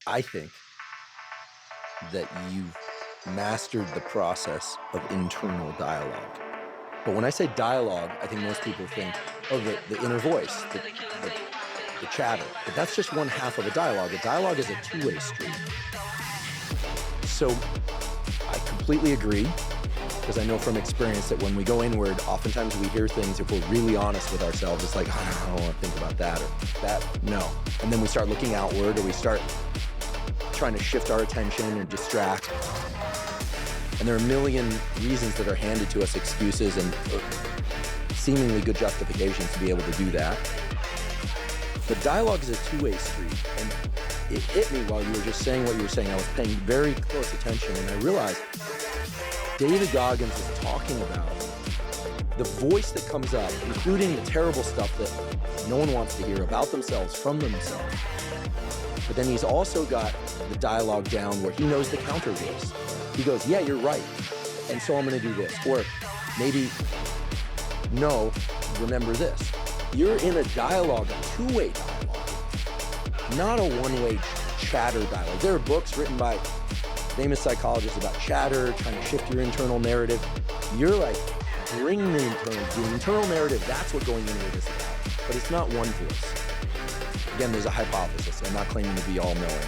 I think that you've mastered the process of internal dialogue. But when I say dialogue, I think most people think, oh, the inner voice, the chatter. But that's just one half of a dialogue. A dialogue is a two-way street. So I completely agree, because I know from experience that when we go inward, oftentimes we hear things, if we're really honest with ourselves, it's like, oh, I don't want to think about that or that, no. And then we start looking outward, or we start trying to shift our attention and distract. And there are a million reasons that are handed to us, excuses and seemingly good justifications to be able to do that. But dialogue is a two-way street. And it hit me while you were just saying what you were saying. I was paying very close attention, and I realized David Goggins is talking about the voice that comes up, including the terrible stuff that no one wants to hear about themselves, from themselves. But then he's also got the dialogue down where he knows the counter voice. He goes, yeah, you're right, and so I'm going to do this. Or maybe, no, remember this. You're in a dialogue, a two-way dialogue, not a one-way chatter dialogue. There are books written by famous psychologists about chatter, trying to shift your internal narrative. You're like, bring the internal narrative. That's what going inward is about. But it's not one voice. Again, there's a hypothesis. I'm not claiming to be all-knowing.